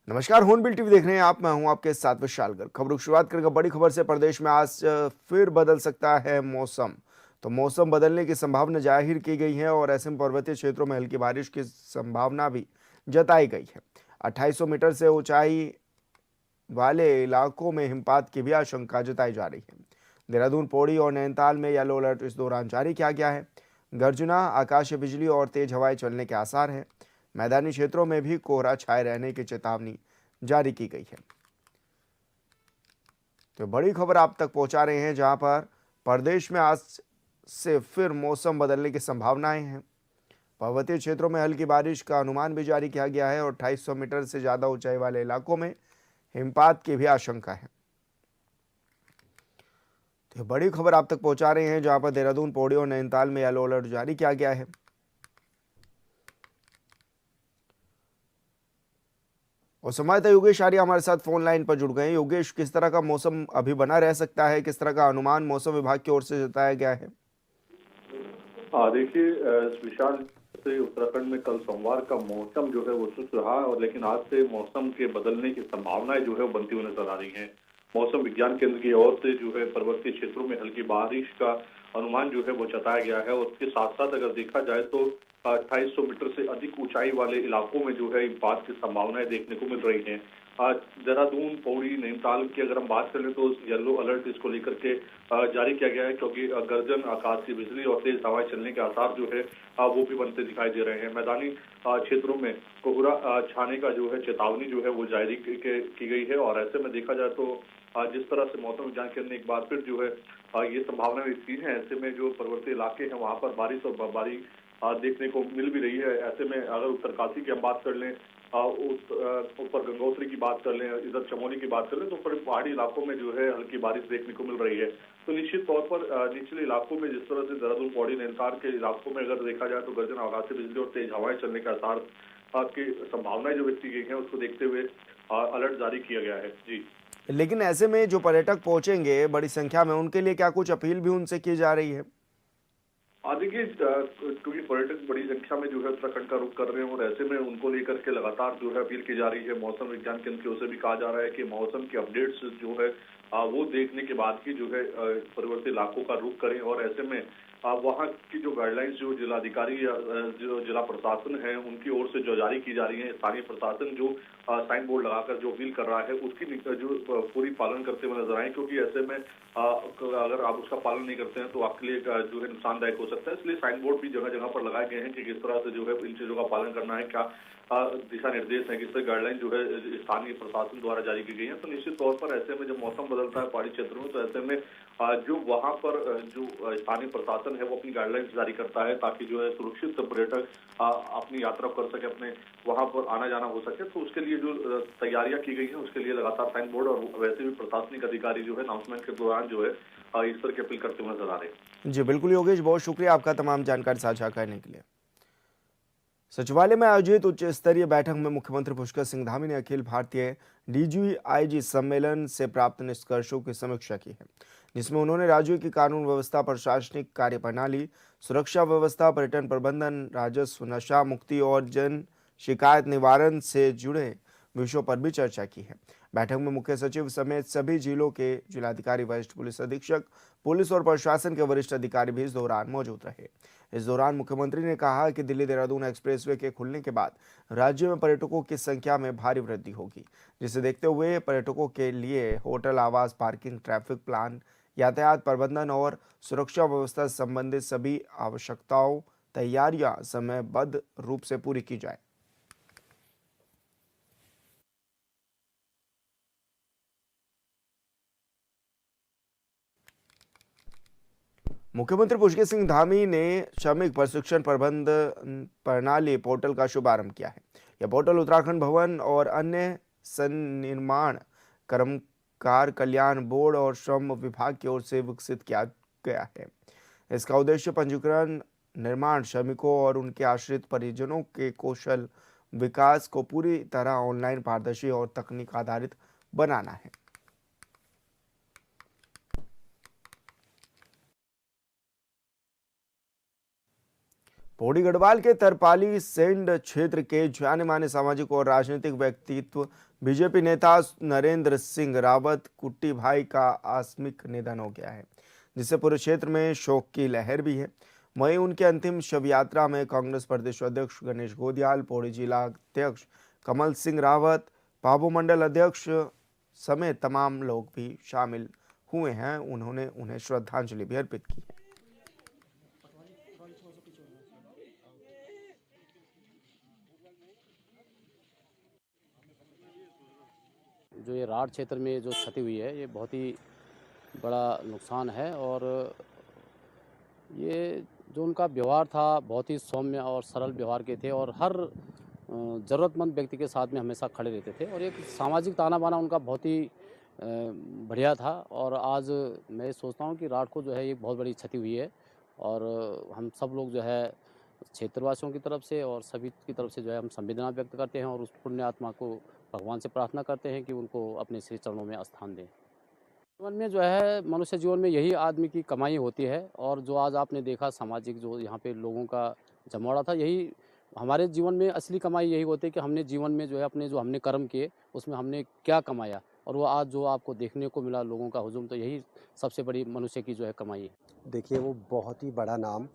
नमस्कार, hornbill TV देख रहे हैं आप। मैं हूं आपके साथ विशालगढ़। खबरों की शुरुआत करेंगे बड़ी खबर से। प्रदेश में आज फिर बदल सकता है मौसम। तो मौसम बदलने की संभावना जाहिर की गई है और ऐसे में पर्वतीय क्षेत्रों में हल्की बारिश की संभावना भी जताई गई है। 2800 मीटर से ऊंचाई वाले इलाकों में हिमपात की भी आशंका जताई जा रही है। देहरादून, पौड़ी और नैनीताल में येलो अलर्ट इस दौरान जारी किया गया है। गर्जना, आकाशीय बिजली और तेज हवाएं चलने के आसार हैं। मैदानी क्षेत्रों में भी कोहरा छाए रहने की चेतावनी जारी की गई है। तो बड़ी खबर आप तक पहुंचा रहे हैं, जहां पर प्रदेश में आज से फिर मौसम बदलने की संभावनाएं हैं। पर्वतीय क्षेत्रों में हल्की बारिश का अनुमान भी जारी किया गया है और 2800 मीटर से ज्यादा ऊंचाई वाले इलाकों में हिमपात की भी आशंका है। तो बड़ी खबर आप तक पहुंचा रहे हैं, जहां पर देहरादून, पौड़ी और नैनीताल में येलो अलर्ट जारी किया गया है। और संवाददाता योगेश आर्य हमारे साथ फोन लाइन पर जुड़ गए हैं। योगेश, किस तरह का मौसम अभी बना रह सकता है, किस तरह का अनुमान मौसम विभाग की ओर से जताया गया है? हाँ देखिए, विशाल से उत्तराखंड में कल सोमवार का मौसम जो है वो शुष्क रहा और लेकिन आज से मौसम के बदलने की संभावनाएं जो है वो बनती हुई नजर आ रही हैं। मौसम विज्ञान केंद्र की ओर से जो है पर्वतीय क्षेत्रों में हल्की बारिश का अनुमान जो है वो जताया गया है और उसके साथ साथ अगर देखा जाए तो 2800 मीटर से अधिक ऊंचाई वाले इलाकों में जो है हिमपात की संभावनाएं देखने को मिल रही हैं। आज देहरादून, पौड़ी, नैनीताल की अगर हम बात करें तो येलो अलर्ट इसको लेकर के जारी किया गया है, क्योंकि गर्जन, आकाशीय बिजली और तेज हवाएं चलने के आसार जो है वो भी बनते दिखाई दे रहे हैं। मैदानी क्षेत्रों में कोहरा छाने का जो है चेतावनी जो है वो जारी की गई है और ऐसे में देखा जाए तो जिस तरह से मौसम विज्ञान केंद्र ने एक बार फिर जो है ये संभावना व्यक्त की है, ऐसे में जो पर्वतीय इलाके हैं वहां पर बारिश और बर्फबारी देखने को मिल भी रही है। ऐसे में अगर उत्तरकाशी की हम बात कर लें, ऊपर गंगोत्री की बात कर लें, इधर चमोली की बात कर लें, तो पहाड़ी इलाकों में जो है हल्की बारिश देखने को मिल रही है। तो निश्चित तौर पर निचले इलाकों में जिस तरह से देहरादून, पौड़ी, नैनीताल के इलाकों में अगर देखा जाए तो गर्जन, आकाशीय बिजली और तेज हवाएं चलने के आसार की संभावनाएं जो व्यक्त की गई है उसको देखते हुए अलर्ट जारी किया गया है। जी लेकिन ऐसे में जो पर्यटक पहुंचेंगे बड़ी संख्या में, उनके लिए क्या कुछ अपील भी उनसे की जा रही है? देखिए, क्योंकि पर्यटक बड़ी संख्या में जो है उत्तराखंड का रुख कर रहे हैं और ऐसे में उनको लेकर के लगातार जो है अपील की जा रही है। मौसम विज्ञान केंद्र की ओर से भी कहा जा रहा है कि मौसम की अपडेट्स जो है वो देखने के बाद ही जो है पर्वतीय इलाकों का रुख करें और ऐसे में वहाँ की जो गाइडलाइंस जो जिलाधिकारी या जो जिला प्रशासन है उनकी ओर से जो जारी की जा रही है, स्थानीय प्रशासन जो साइन बोर्ड लगाकर जो अपील कर रहा है उसकी जो पूरी पालन करते हुए नजर आए, क्योंकि ऐसे में अगर आप उसका पालन नहीं करते हैं तो आपके लिए जो है नुकसानदायक हो सकता है। इसलिए साइन बोर्ड भी जगह जगह पर लगाए गए हैं कि किस तरह से जो है इन चीजों का पालन करना है, क्या दिशा निर्देश है, किस तरह गाइडलाइन जो है स्थानीय प्रशासन द्वारा जारी की गई है। तो निश्चित तौर पर ऐसे में जब मौसम बदलता है पहाड़ी क्षेत्रों में, तो ऐसे में जो वहां पर जो स्थानीय प्रशासन है वो अपनी गाइडलाइंस जारी करता है ताकि जो है सुरक्षित पर्यटक अपनी यात्रा कर सके, अपने वहां पर आना जाना हो सके। तो उसके लिए जो तैयारियां की गई है उसके लिए लगातार साइन बोर्ड और वैसे भी प्रशासनिक अधिकारी जो है अनाउंसमेंट के दौरान जो है इस तरह की अपील करते हुए नजर आ रहे हैं। जी बिल्कुल योगेश, बहुत शुक्रिया आपका तमाम जानकारी साझा करने के लिए। सचिवालय में आयोजित उच्च स्तरीय बैठक में मुख्यमंत्री पुष्कर सिंह धामी ने अखिल भारतीय डीजीआईजी सम्मेलन से प्राप्त निष्कर्षों की समीक्षा की है, जिसमें उन्होंने राज्यों की कानून व्यवस्था, प्रशासनिक कार्यप्रणाली, सुरक्षा व्यवस्था, पर्यटन प्रबंधन, राजस्व, नशा मुक्ति और जन शिकायत निवारण से जुड़े विषयों पर भी चर्चा की है। बैठक में मुख्य सचिव समेत सभी जिलों के जिलाधिकारी, वरिष्ठ पुलिस अधीक्षक, पुलिस और प्रशासन के वरिष्ठ अधिकारी भी इस दौरान मौजूद रहे। इस दौरान मुख्यमंत्री ने कहा कि दिल्ली देहरादून एक्सप्रेसवे के खुलने के बाद राज्य में पर्यटकों की संख्या में भारी वृद्धि होगी, जिसे देखते हुए पर्यटकों के लिए होटल, आवास, पार्किंग, ट्रैफिक प्लान, यातायात प्रबंधन और सुरक्षा व्यवस्था संबंधित सभी आवश्यकताओं, तैयारियां समयबद्ध रूप से पूरी की जाए। मुख्यमंत्री पुष्कर सिंह धामी ने श्रमिक प्रशिक्षण प्रबंध प्रणाली पोर्टल का शुभारंभ किया है। यह पोर्टल उत्तराखंड भवन और अन्य सन्निर्माण कर्मकार कल्याण बोर्ड और श्रम विभाग की ओर से विकसित किया गया है। इसका उद्देश्य पंजीकरण, निर्माण श्रमिकों और उनके आश्रित परिजनों के कौशल विकास को पूरी तरह ऑनलाइन, पारदर्शी और तकनीक आधारित बनाना है। पौड़ी गढ़वाल के तरपाली सेंड क्षेत्र के जाने माने सामाजिक और राजनीतिक व्यक्तित्व बीजेपी नेता नरेंद्र सिंह रावत कुट्टी भाई का आकस्मिक निधन हो गया है, जिससे पूरे क्षेत्र में शोक की लहर भी है। वहीं उनके अंतिम शव यात्रा में कांग्रेस प्रदेश अध्यक्ष गणेश गोदियाल, पौड़ी जिला अध्यक्ष कमल सिंह रावत, पाबू मंडल अध्यक्ष समेत तमाम लोग भी शामिल हुए हैं। उन्होंने उन्हें श्रद्धांजलि भी अर्पित की है। जो ये राढ़ क्षेत्र में जो क्षति हुई है, ये बहुत ही बड़ा नुकसान है। और ये जो उनका व्यवहार था बहुत ही सौम्य और सरल व्यवहार के थे और हर ज़रूरतमंद व्यक्ति के साथ में हमेशा खड़े रहते थे और एक सामाजिक ताना बाना उनका बहुत ही बढ़िया था। और आज मैं सोचता हूँ कि राढ़ को जो है एक बहुत बड़ी क्षति हुई है और हम सब लोग जो है क्षेत्रवासियों की तरफ से और सभी की तरफ से जो है हम संवेदना व्यक्त करते हैं और उस पुण्य आत्मा को भगवान से प्रार्थना करते हैं कि उनको अपने श्री चरणों में स्थान दें। जीवन में जो है मनुष्य जीवन में यही आदमी की कमाई होती है और जो आज आपने देखा सामाजिक जो यहाँ पे लोगों का जमावड़ा था, यही हमारे जीवन में असली कमाई यही होती है कि हमने जीवन में जो है अपने जो हमने कर्म किए उसमें हमने क्या कमाया और वो आज जो आपको देखने को मिला लोगों का हुजूम, तो यही सबसे बड़ी मनुष्य की जो है कमाई है। देखिए, वो बहुत ही बड़ा नाम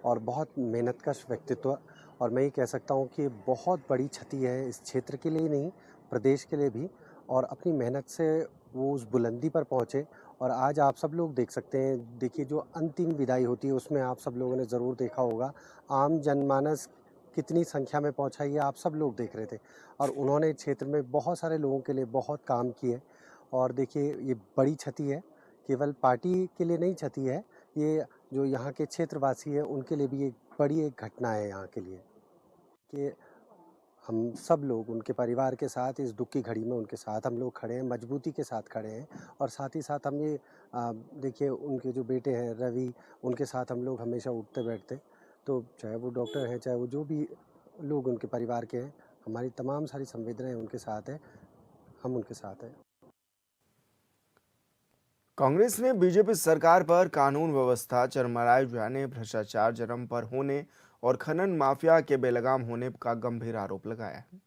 और बहुत मेहनतकश व्यक्तित्व और मैं ये कह सकता हूँ कि बहुत बड़ी क्षति है इस क्षेत्र के लिए नहीं, प्रदेश के लिए भी। और अपनी मेहनत से वो उस बुलंदी पर पहुँचे और आज आप सब लोग देख सकते हैं। देखिए, जो अंतिम विदाई होती है उसमें आप सब लोगों ने ज़रूर देखा होगा, आम जनमानस कितनी संख्या में पहुँचा ये आप सब लोग देख रहे थे और उन्होंने क्षेत्र में बहुत सारे लोगों के लिए बहुत काम किए। और देखिए, ये बड़ी क्षति है, केवल पार्टी के लिए नहीं क्षति है, ये जो यहाँ के क्षेत्रवासी हैं उनके लिए भी एक बड़ी एक घटना है यहाँ के लिए कि हम सब लोग उनके परिवार के साथ इस दुख की घड़ी में उनके साथ हम लोग खड़े हैं, मजबूती के साथ खड़े हैं। और साथ ही साथ हम ये देखिए, उनके जो बेटे हैं रवि, उनके साथ हम लोग हमेशा उठते बैठते, तो चाहे वो डॉक्टर हैं, चाहे वो जो भी लोग उनके परिवार के हैं, हमारी तमाम सारी संवेदनाएं उनके साथ है, हम उनके साथ हैं। कांग्रेस ने बीजेपी सरकार पर कानून व्यवस्था चरमराए जाने, भ्रष्टाचार चरम पर होने और खनन माफिया के बेलगाम होने का गंभीर आरोप लगाया है।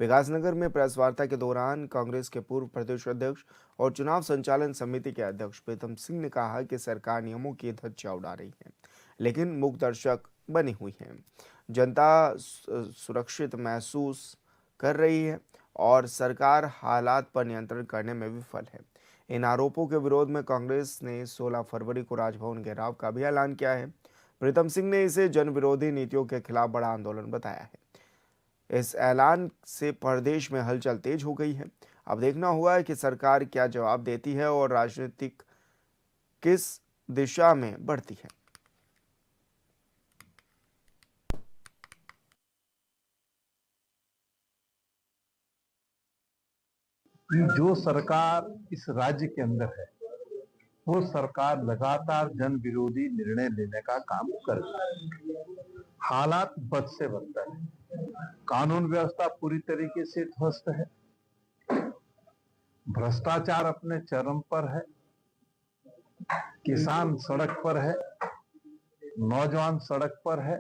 विकासनगर में प्रेस वार्ता के दौरान कांग्रेस के पूर्व प्रदेश अध्यक्ष और चुनाव संचालन समिति के अध्यक्ष प्रीतम सिंह ने कहा कि सरकार नियमों की धज्जियां उड़ा रही है, लेकिन मूक दर्शक बनी हुई है। जनता सुरक्षित महसूस कर रही है और सरकार हालात पर नियंत्रण करने में विफल है। इन आरोपों के विरोध में कांग्रेस ने 16 फरवरी को राजभवन घेराव का भी ऐलान किया है। प्रीतम सिंह ने इसे जन विरोधी नीतियों के खिलाफ बड़ा आंदोलन बताया है। इस ऐलान से प्रदेश में हलचल तेज हो गई है। अब देखना हुआ है कि सरकार क्या जवाब देती है और राजनीतिक किस दिशा में बढ़ती है। जो सरकार इस राज्य के अंदर है वो सरकार लगातार जन विरोधी निर्णय लेने का काम कर रही है। हालात बद से बदतर है, कानून व्यवस्था पूरी तरीके से ध्वस्त है, भ्रष्टाचार अपने चरम पर है, किसान सड़क पर है, नौजवान सड़क पर है,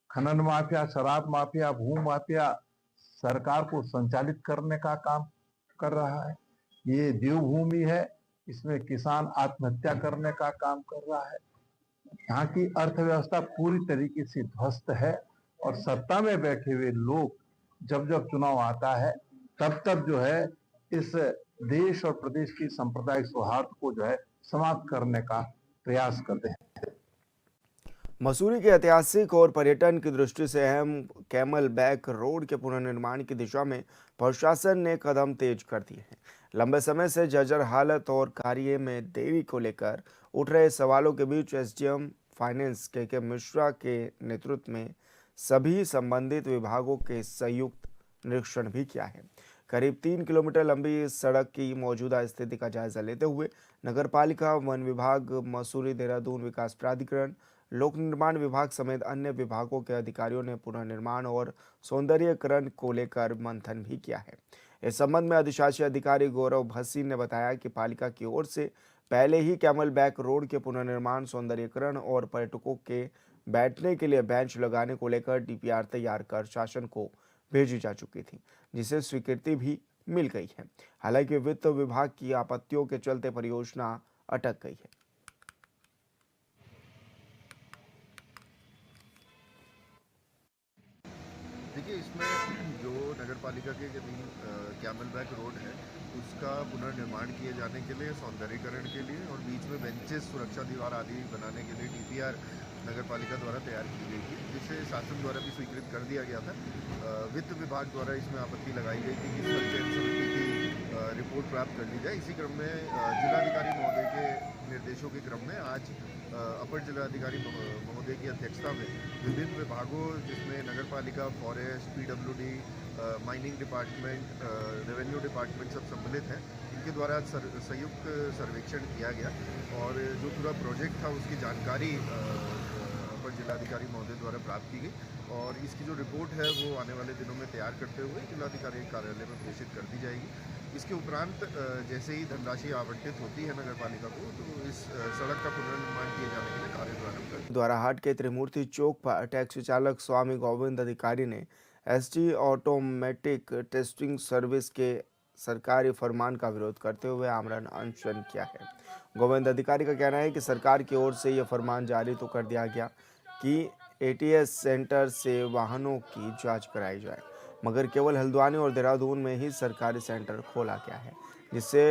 खनन माफिया, शराब माफिया, भू माफिया सरकार को संचालित करने का काम कर रहा है। ये देवभूमि है, इसमें किसान आत्महत्या करने का काम कर रहा है। यहाँ की अर्थव्यवस्था पूरी तरीके से ध्वस्त है और सत्ता में बैठे हुए लोग जब जब चुनाव आता है तब तब जो है इस देश और प्रदेश की सांप्रदायिक सौहार्द को जो है समाप्त करने का प्रयास करते हैं। मसूरी के ऐतिहासिक और पर्यटन की दृष्टि से अहम कैमल बैक रोड के पुनर्निर्माण की दिशा में प्रशासन ने कदम तेज कर दिए हैं। लंबे समय से जर्जर हालत और कार्य में देरी को लेकर उठ रहे सवालों के बीच एसडीएम फाइनेंस के मिश्रा के नेतृत्व में सभी संबंधित विभागों के संयुक्त निरीक्षण भी किया है। करीब 3 किलोमीटर लंबी इस सड़क की मौजूदा स्थिति का जायजा लेते हुए नगरपालिका, वन विभाग, मसूरी देहरादून विकास प्राधिकरण, लोक निर्माण विभाग समेत अन्य विभागों के अधिकारियों ने पुनर्निर्माण और सौंदर्यीकरण को लेकर मंथन भी किया है। इस संबंध में अधिशासी अधिकारी गौरव भसीन ने बताया कि पालिका की ओर से पहले ही कैमल बैक रोड के पुनर्निर्माण, सौंदर्यीकरण और पर्यटकों के बैठने के लिए बेंच लगाने को लेकर डीपीआर तैयार कर शासन को भेजी जा चुकी थी, जिसे स्वीकृति भी मिल गई है। हालांकि वित्त विभाग की आपत्तियों के चलते परियोजना अटक गई है। देखिए, इसमें जो नगर पालिका के जमीन कैमल बैक रोड है उसका पुनर्निर्माण किए जाने के लिए, सौंदर्यीकरण के लिए और बीच में बेंचेस, सुरक्षा दीवार आदि बनाने के लिए डीपीआर नगर पालिका द्वारा तैयार की गई थी, जिसे शासन द्वारा भी स्वीकृत कर दिया गया था। वित्त विभाग द्वारा इसमें आपत्ति लगाई गई थी कि इस पर चयन समिति की रिपोर्ट प्राप्त कर ली जाए। इसी क्रम में जिलाधिकारी महोदय के निर्देशों के क्रम में आज अपर जिलाधिकारी महोदय की अध्यक्षता में विभिन्न विभागों, जिसमें नगर पालिका, forest, PWD, mining department, revenue department सब सम्मिलित हैं, इनके द्वारा संयुक्त सर्वेक्षण किया गया और जो पूरा प्रोजेक्ट था उसकी जानकारी अपर जिलाधिकारी महोदय द्वारा प्राप्त की गई और इसकी जो रिपोर्ट है वो आने वाले दिनों में तैयार करते हुए जिलाधिकारी कार्यालय में प्रेषित कर दी जाएगी। इसके उपरांत जैसे ही धनराशि आवंटित होती है नगर पालिका को, तो इस सड़क का पुनर्निर्माण किए जाने के लिए कार्य प्रारंभ कर द्वाराहाट के त्रिमूर्ति चौक पर टैक्सी चालक स्वामी गोविंद अधिकारी ने एसटी ऑटोमेटिक टेस्टिंग सर्विस के सरकारी फरमान का विरोध करते हुए आमरण अनशन किया है। गोविंद अधिकारी का कहना है कि सरकार की ओर से यह फरमान जारी तो कर दिया गया कि एटीएस सेंटर से वाहनों की जांच कराई जाए, मगर केवल हल्द्वानी और देहरादून में ही सरकारी सेंटर खोला गया है, जिससे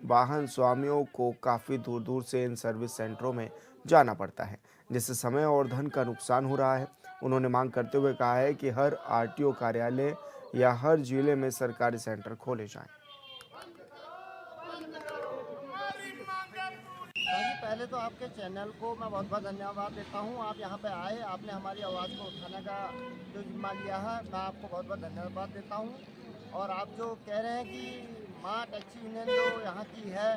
वाहन स्वामियों को काफ़ी दूर दूर से इन सर्विस सेंटरों में जाना पड़ता है, जिससे समय और धन का नुकसान हो रहा है। उन्होंने मांग करते हुए कहा है कि हर आरटीओ कार्यालय या हर जिले में सरकारी सेंटर खोले जाएं। पहले तो आपके चैनल को मैं बहुत बहुत धन्यवाद देता हूं। आप यहां पे आए, आपने हमारी आवाज़ को उठाने का जो जिम्मा लिया है, मैं आपको बहुत बहुत धन्यवाद देता हूं। और आप जो कह रहे हैं कि माँ टैक्सी यूनियन जो यहाँ की है,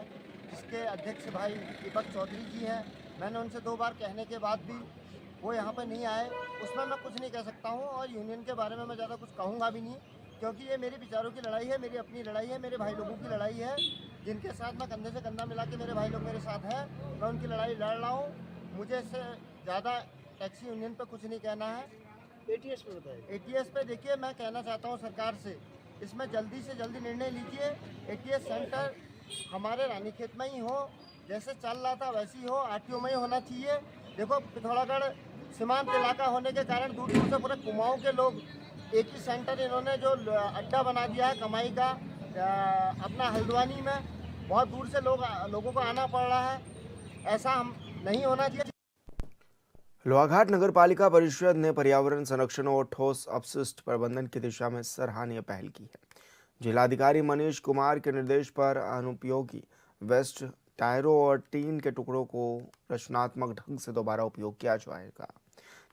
जिसके अध्यक्ष भाई दीपक चौधरी जी हैं, मैंने उनसे 2 बार कहने के बाद भी वो यहाँ पर नहीं आए, उसमें मैं कुछ नहीं कह सकता हूँ और यूनियन के बारे में मैं ज़्यादा कुछ कहूँगा भी नहीं, क्योंकि ये मेरे विचारों की लड़ाई है, मेरी अपनी लड़ाई है, मेरे भाई लोगों की लड़ाई है, जिनके साथ मैं कंधे से कंधा मिला के मेरे भाई लोग मेरे साथ हैं, मैं उनकी लड़ाई लड़ रहा हूँ। मुझे इससे ज़्यादा टैक्सी यूनियन पे कुछ नहीं कहना है। एटीएस पे बताइए। एटीएस पे देखिए, मैं कहना चाहता हूँ सरकार से, इसमें जल्दी से जल्दी निर्णय लीजिए। एटीएस सेंटर हमारे रानीखेत में ही हो, जैसे चल रहा था वैसे ही हो, आरटीओ में ही होना चाहिए। देखो, पिथौरागढ़ सीमांत इलाका होने के कारण दूर दूर से पूरे कुमाऊँ के लोग, एक ही सेंटर इन्होंने जो अड्डा बना दिया है कमाई का अपना हल्द्वानी में, बहुत दूर से लोगों को आना पड़ रहा है, ऐसा हम नहीं होना चाहिए। लोहाघाट नगर पालिका परिषद ने पर्यावरण संरक्षण और ठोस अपशिष्ट प्रबंधन की दिशा में सराहनीय पहल की है। जिलाधिकारी मनीष कुमार के निर्देश पर अनुपयोगी वेस्ट टायरों और टीन के टुकड़ों को रचनात्मक ढंग से दोबारा उपयोग किया जाएगा,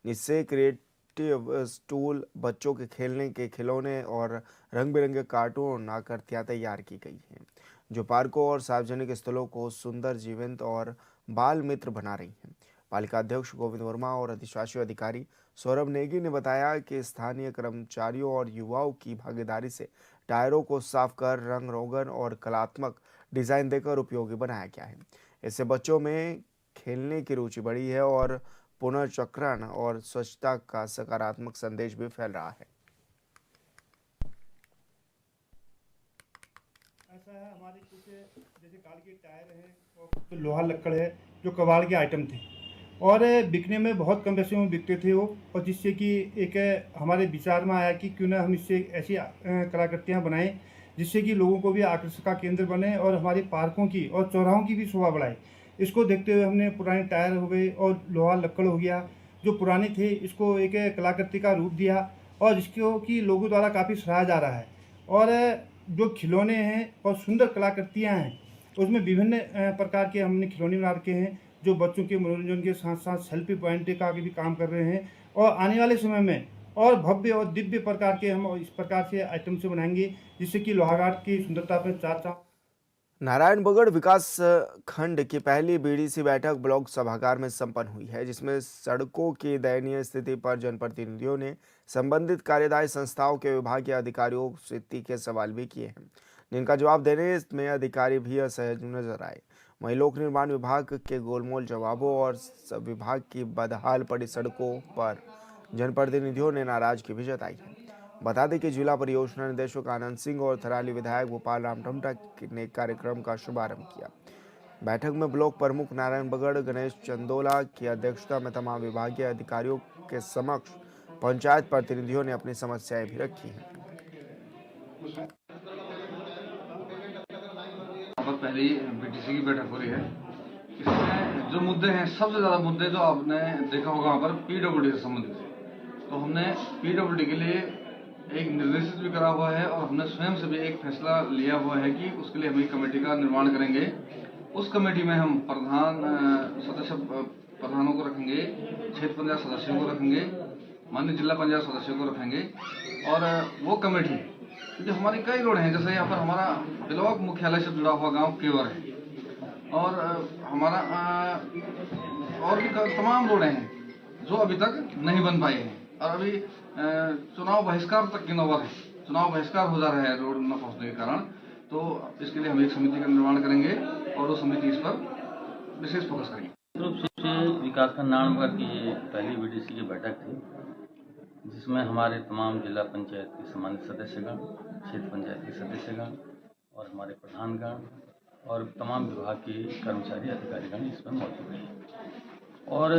जिससे क्रिएटिव स्टूल, बच्चों के खेलने के खिलौने और रंग बिरंगे कार्टून आकृतियां तैयार की गई हैं, जो पार्कों और सार्वजनिक स्थलों को सुंदर, जीवंत और बाल मित्र बना रही हैं। पालिका अध्यक्ष गोविंद वर्मा और अधिशासी अधिकारी सौरभ नेगी ने बताया कि स्थानीय कर्मचारियों और युवाओं की भागीदारी से टायरों को साफ कर रंग रोगन और कलात्मक डिजाइन देकर उपयोगी बनाया गया है। इससे बच्चों में खेलने की रुचि बढ़ी है और पुनर्चक्रण और स्वच्छता का सकारात्मक संदेश भी फैल रहा है। ऐसा है, हमारे कुछ जैसे कार के टायर है और तो लोहा लक्कड़ है, जो कबाड़ के आइटम थे और बिकने में बहुत कम पैसे में बिकते थे वो, और जिससे कि एक हमारे विचार में आया कि क्यों ना हम इससे ऐसी कलाकृतियाँ बनाएं जिससे कि लोगों को भी आकर्षण का केंद्र बने और हमारे पार्कों की और चौराहों की भी शोभा बढ़ाए। इसको देखते हुए हमने पुराने टायर हो गए और लोहा लक्कड़ हो गया, जो पुराने थे, इसको एक कलाकृति का रूप दिया और जिसको कि लोगों द्वारा काफ़ी सराहा जा रहा है। और जो खिलौने हैं और सुंदर कलाकृतियाँ हैं, उसमें विभिन्न प्रकार के हमने खिलौने बना रखे हैं, जो बच्चों के मनोरंजन के साथ साथ सेल्फी पॉइंट का भी काम कर रहे हैं। और आने वाले समय में और भव्य और दिव्य प्रकार के हम इस प्रकार से आइटम से बनाएंगे, जिससे कि लोहाघाट की सुंदरता पर चार चांद। नारायणबगड़ विकास खंड की पहली बीडीसी बैठक ब्लॉक सभागार में संपन्न हुई है, जिसमें सड़कों की दयनीय स्थिति पर जनप्रतिनिधियों ने संबंधित कार्यदायी संस्थाओं के विभागीय अधिकारियों से तीखे सवाल भी किए हैं, जिनका जवाब देने में अधिकारी भी असहज नजर आए। वहीं लोक निर्माण विभाग के गोलमोल जवाबों और विभाग की बदहाल पड़ी सड़कों पर जनप्रतिनिधियों ने नाराजगी भी जताई है। बता दें कि जिला परियोजना निदेशक आनंद सिंह और थराली विधायक गोपाल राम टमटा ने कार्यक्रम का शुभारंभ किया। बैठक में ब्लॉक प्रमुख नारायणबगड़ गणेश चंदोला की अध्यक्षता में तमाम विभागीय अधिकारियों के समक्ष पंचायत प्रतिनिधियों ने अपनी समस्याएं भी रखी हैं। पहली बीटीसी की बैठक हो रही है। इसमें जो मुद्दे हैं, सबसे ज़्यादा मुद्दे जो आपने देखा होगा वहाँ पर पीडब्ल्यूडी से संबंधित है। तो हमने पीडब्ल्यूडी के लिए एक निर्देशित भी करा हुआ है और हमने स्वयं से भी एक फैसला लिया हुआ है कि उसके लिए हम एक कमेटी का निर्माण करेंगे। उस कमेटी में हम प्रधानों को रखेंगे, क्षेत्र पंचायत सदस्यों को रखेंगे, माननीय जिला पंचायत सदस्यों को रखेंगे। और वो कमेटी क्योंकि हमारी कई रोड हैं, जैसे यहाँ पर हमारा ब्लॉक मुख्यालय से जुड़ा हुआ गांव केवर है और हमारा और भी तमाम रोडें हैं जो अभी तक नहीं बन पाए हैं और अभी चुनाव बहिष्कार तक की नौबत है। चुनाव बहिष्कार हो जा रहा है रोड न पहुंचने के कारण। तो इसके लिए हम एक समिति का निर्माण करेंगे और वो समिति इस पर विशेष फोकस करेगी। रूप से विकासखंड नारायणबगड़ की ये पहली बीडीसी की बैठक थी, जिसमें हमारे तमाम जिला पंचायत के सम्मानित सदस्यगण, क्षेत्र पंचायत के सदस्यगण और हमारे प्रधानगण और तमाम विभाग के कर्मचारी अधिकारीगण इसमें मौजूद हैं। और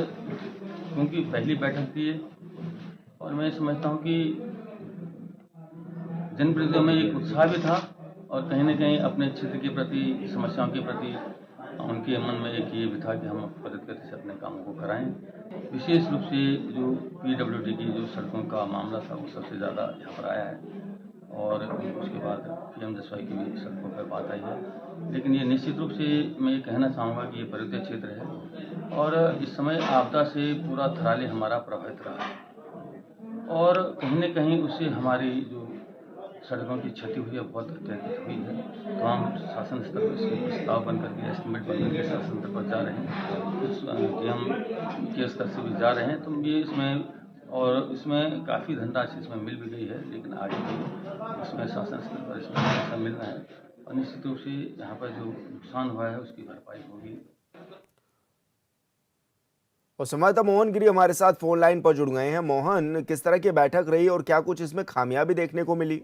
क्योंकि पहली बैठक थी और मैं समझता हूँ कि जनप्रतिनिधियों में एक उत्साह भी था और कहीं न कहीं अपने क्षेत्र के प्रति, समस्याओं के प्रति उनके मन में एक ये भी था कि हम त्वरित गति से अपने कामों को कराएं। विशेष रूप से जो पीडब्ल्यूडी की जो सड़कों का मामला था वो सबसे ज़्यादा यहाँ पर आया है और उसके बाद PM10 की भी सड़कों पर बात आई है। लेकिन ये निश्चित रूप से मैं ये कहना चाहूँगा कि ये पर्वतीय क्षेत्र है और इस समय आपदा से पूरा थराली हमारा प्रभावित रहा है और कहीं न कहीं उससे हमारी जो सड़कों की क्षति हुई है बहुत अत्यधिक हुई है। तो हम शासन स्तर पर इसके प्रस्ताव बनकर के एस्टिमेट बनकर के शासन स्तर पर जा रहे हैं, DM के स्तर से भी जा रहे हैं। तो ये इसमें और इसमें काफ़ी धनराशि इसमें मिल भी गई है, लेकिन आगे भी इसमें शासन स्तर पर इसमें पैसा मिलना है और निश्चित रूप से यहाँ पर जो नुकसान हुआ है उसकी भरपाई होगी। और संवाददाता मोहन गिरी हमारे साथ फोन लाइन पर जुड़ गए हैं। मोहन, किस तरह की बैठक रही और क्या कुछ इसमें खामियां भी देखने को मिली?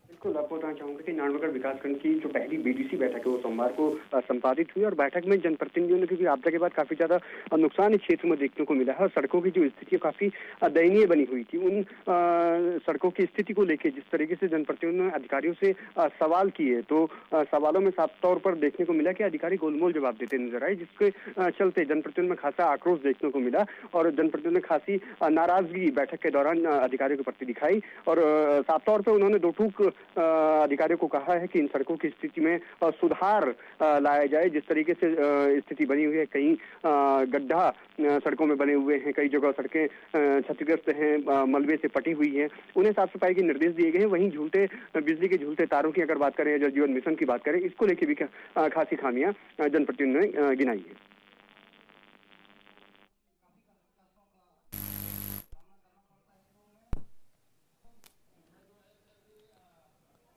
बिल्कुल, आपको बताना चाहूंगा कि नारायणबगड़ विकासखंड की जो पहली बीडीसी बैठक है वो सोमवार को संपादित हुई और बैठक में जनप्रतिनिधियों ने, क्योंकि आपदा के बाद काफी ज्यादा नुकसान इस क्षेत्र में देखने को मिला है और सड़कों की जो स्थिति काफी दयनीय बनी हुई थी, उन सड़कों की स्थिति को लेकर जिस तरीके से जनप्रतिनिधियों ने अधिकारियों से सवाल किए, तो सवालों में साफ तौर पर देखने को मिला कि अधिकारी गोलमोल जवाब देते नजर आए, जिसके चलते जनप्रतिनिधियों में खासा आक्रोश देखने को मिला और जनप्रतिनिधियों ने खासी नाराजगी बैठक के दौरान अधिकारियों के प्रति दिखाई और साफ तौर पर उन्होंने दो टूक अधिकारियों को कहा है कि इन सड़कों की स्थिति में सुधार लाया जाए। जिस तरीके से स्थिति बनी हुई है, कहीं गड्ढा सड़कों में बने हुए हैं, कई जगह सड़कें क्षतिग्रस्त हैं, मलबे से पटी हुई हैं, उन्हें साफ सफाई के निर्देश दिए गए हैं। वहीं बिजली के झूलते तारों की अगर बात करें, जल जीवन मिशन की बात करें, इसको लेकर भी खासी खामियां जनप्रतिनिधियों ने गिनाई है।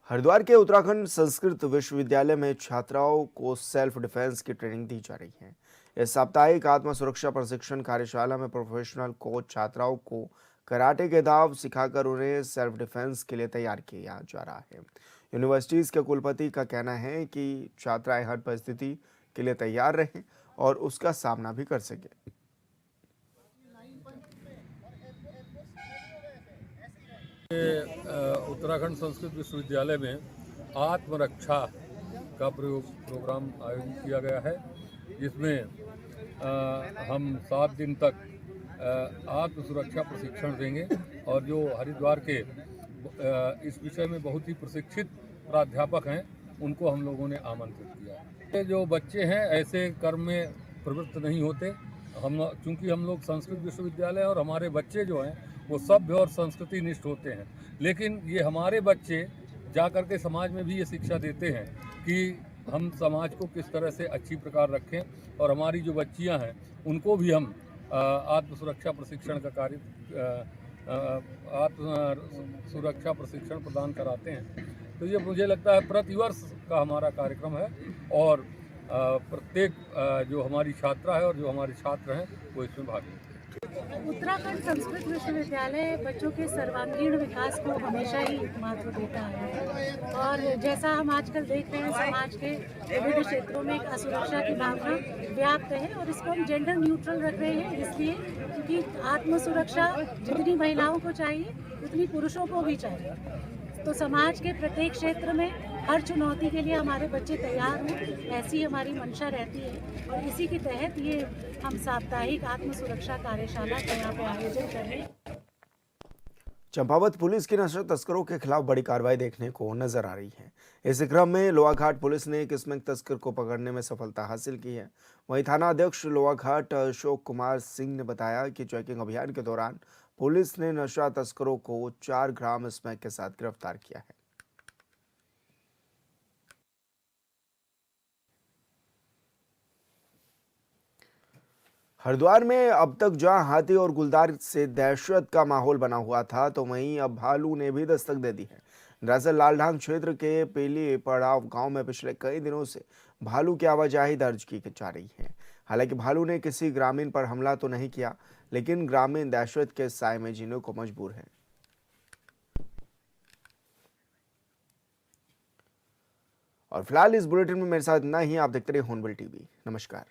हरिद्वार के उत्तराखंड संस्कृत विश्वविद्यालय में छात्राओं को सेल्फ डिफेंस की ट्रेनिंग दी जा रही है। इस साप्ताहिक आत्म सुरक्षा प्रशिक्षण कार्यशाला में प्रोफेशनल कोच छात्राओं को कराटे के दाव सिखाकर उन्हें सेल्फ डिफेंस के लिए तैयार किया जा रहा है। यूनिवर्सिटीज के कुलपति का कहना है कि छात्राएं हर परिस्थिति के लिए तैयार रहें और उसका सामना भी कर सकें। उत्तराखंड संस्कृत विश्वविद्यालय में आत्मरक्षा का प्रोग्राम आयोजित किया गया है, जिसमें हम 7 दिन तक आत्म सुरक्षा प्रशिक्षण देंगे और जो हरिद्वार के इस विषय में बहुत ही प्रशिक्षित प्राध्यापक हैं उनको हम लोगों ने आमंत्रित किया है। जो बच्चे हैं ऐसे कर्म में प्रवृत्त नहीं होते। चूँकि हम लोग संस्कृत विश्वविद्यालय और हमारे बच्चे जो हैं वो सभ्य और संस्कृति निष्ठ होते हैं, लेकिन ये हमारे बच्चे जा कर के समाज में भी ये शिक्षा देते हैं कि हम समाज को किस तरह से अच्छी प्रकार रखें और हमारी जो बच्चियां हैं उनको भी हम आत्म सुरक्षा प्रशिक्षण का कार्य आत्म सुरक्षा प्रशिक्षण प्रदान कराते हैं। तो ये मुझे लगता है प्रतिवर्ष का हमारा कार्यक्रम है और प्रत्येक जो हमारी छात्रा है और जो हमारे छात्र हैं वो इसमें भाग लेते हैं। उत्तराखंड संस्कृत विश्वविद्यालय बच्चों के सर्वांगीण विकास को हमेशा ही महत्व देता है और जैसा हम आजकल देख रहे हैं समाज के विभिन्न क्षेत्रों में एक असुरक्षा की भावना व्याप्त है और इसको हम जेंडर न्यूट्रल रख रहे हैं इसलिए क्योंकि आत्म सुरक्षा जितनी महिलाओं को चाहिए उतनी पुरुषों को भी चाहिए। तो समाज के प्रत्येक क्षेत्र में हर चुनौती के लिए हमारे बच्चे तैयार हों, ऐसी हमारी मंशा रहती है और इसी के तहत ये हम साप्ताहिक आत्म सुरक्षा कार्यशाला का यहाँ पे आयोजन कर रहे हैं। चंपावत पुलिस की नशा तस्करों के खिलाफ बड़ी कार्रवाई देखने को नजर आ रही है। इस क्रम में लोहाघाट पुलिस ने एक स्मैक तस्कर को पकड़ने में सफलता हासिल की है। वहीं थाना अध्यक्ष लोहाघाट अशोक कुमार सिंह ने बताया कि चेकिंग अभियान के दौरान पुलिस ने नशा तस्करों को 4 ग्राम स्मैक के साथ गिरफ्तार किया है। हरिद्वार में अब तक जहां हाथी और गुलदार से दहशत का माहौल बना हुआ था, तो वहीं अब भालू ने भी दस्तक दे दी है। दरअसल लालढांग क्षेत्र के पेली पड़ाव गांव में पिछले कई दिनों से भालू की आवाजाही दर्ज की जा रही है। हालांकि भालू ने किसी ग्रामीण पर हमला तो नहीं किया, लेकिन ग्रामीण दहशत के साए में जीने को मजबूर है। और फिलहाल इस बुलेटिन में मेरे साथ इतना ही। आप देखते रहिए होनबिल टीवी। नमस्कार।